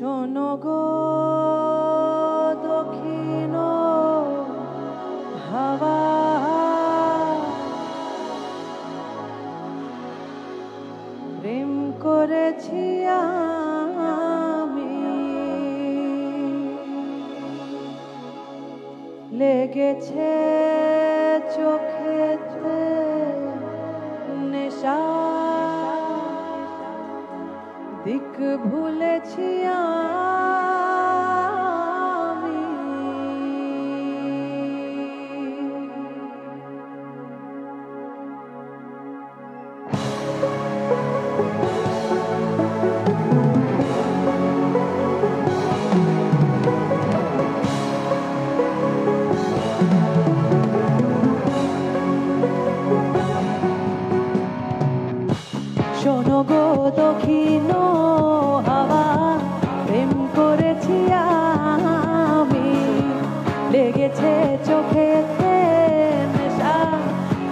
শোনো গো দক্ষিণ হাওয়া, প্রেম করেছি আমি, লেগেছে চোখেতে নেশা, দিক ভুলেছি আমি। শোনো গো দক্ষিণ হাওয়া, প্রেম করেছি আমি, লেগেছে চোখেতে নেশা,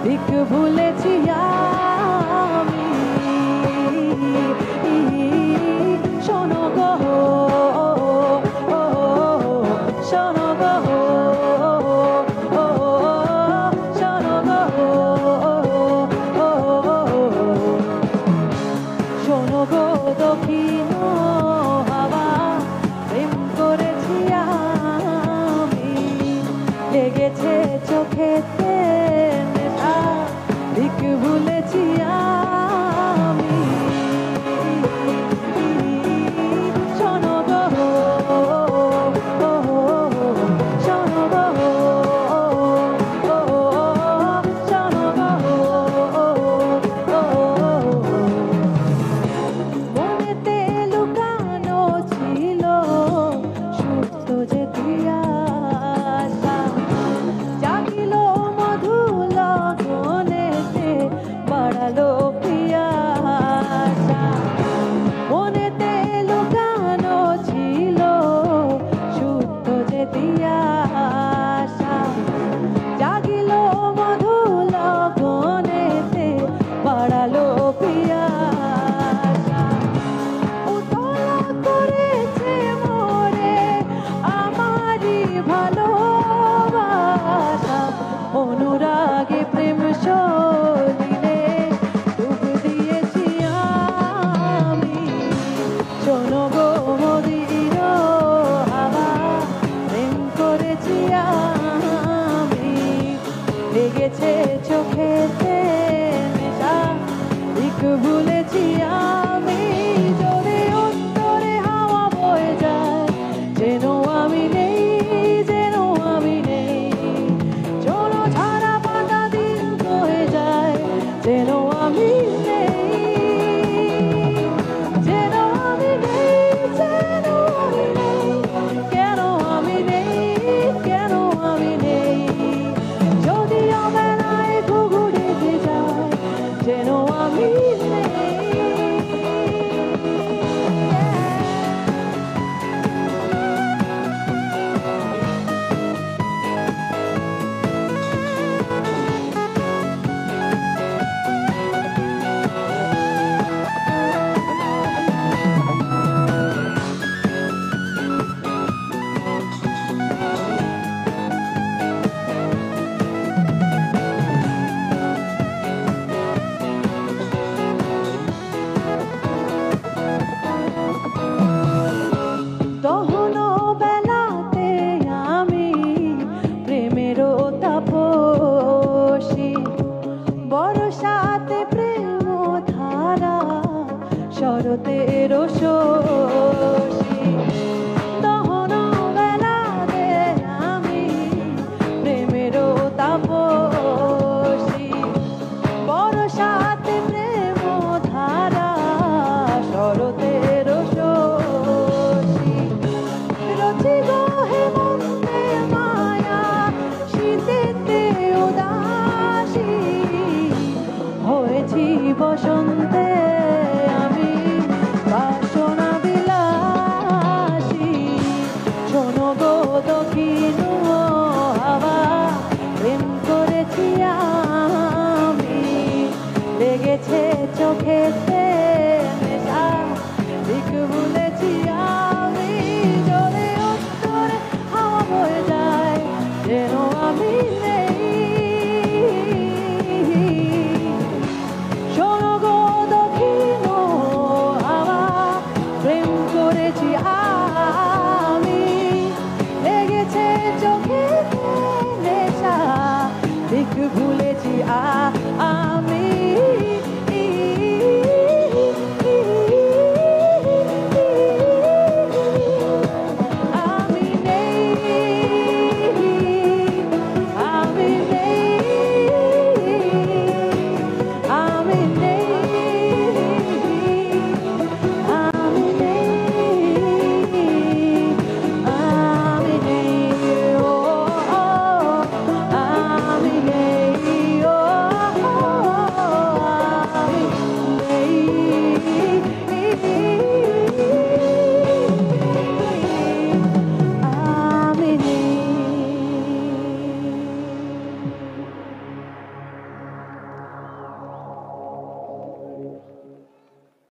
দিক ভুলেছি আমি। শোনো গো, শোনো গো, শোনো গো, শোনো গো দক্ষিণ হাওয়া, প্রেম করেছি আমি, লেগেছে চোখেতে নেশা, দিক ভুলেছি আমি। শোনো গো, শোনো গো, শোনো গো, মনেতে লুকানো ছিল সুপ্ত যে তিয়াসা, জাগিল মধু লগনেতে, বাড়ালো পিয়াসা। মনেতে লুকানো ছিল সুপ্ত যে তিয়াসা, জাগিল মধু লগনেতে, বাড়ালো পিয়াসা। উতলা করেছে মোরে আমারি ভালোবাসা, অনুরাগে প্রেম সলিলে ডুব দিয়েছি আমি। শোনো গো মদির হাওয়া, প্রেম করেছি আমি, লেগেছে চোখেতে নেশা, দিক ভুলেছি আমি। জোরে অন্তরে হাওয়া বয়ে যায়, যেন আমি নেই, যেন আমি নেই। চলো ছাড়া পাতা দিন বয়ে যায়, যেন আমি নেই, যেন আমি নেই, যেন আমি নেই। কেন আমি নেই, কেন আমি নেই। যদি অবেলায় ঘুঘু ডেকে যায়, যেন আমি নেই। দহন বেলাতে আমি প্রেমেরও তাপসী, বর্ষাতে প্রেম ধারা, শরতের শশী। দহন বেলাতে আমি প্রেমেরও তাপসী, বর্ষাতে প্রেম ধারা, শরতের শশী। রচি গো হেমন্তে মায়া, শীতেতে উদাসী, হয়েছি বসন্তে আমি বাসনা বিলাসী। শোনো গো দক্ষিণ হাওয়া, প্রেম করেছি আমি, লেগেছে চোখেতে নেশা, দিক ভুলেছি আমি। করেছি আমি, লেগেছে চোখে নেশা, দিক ভুলেছি আমি।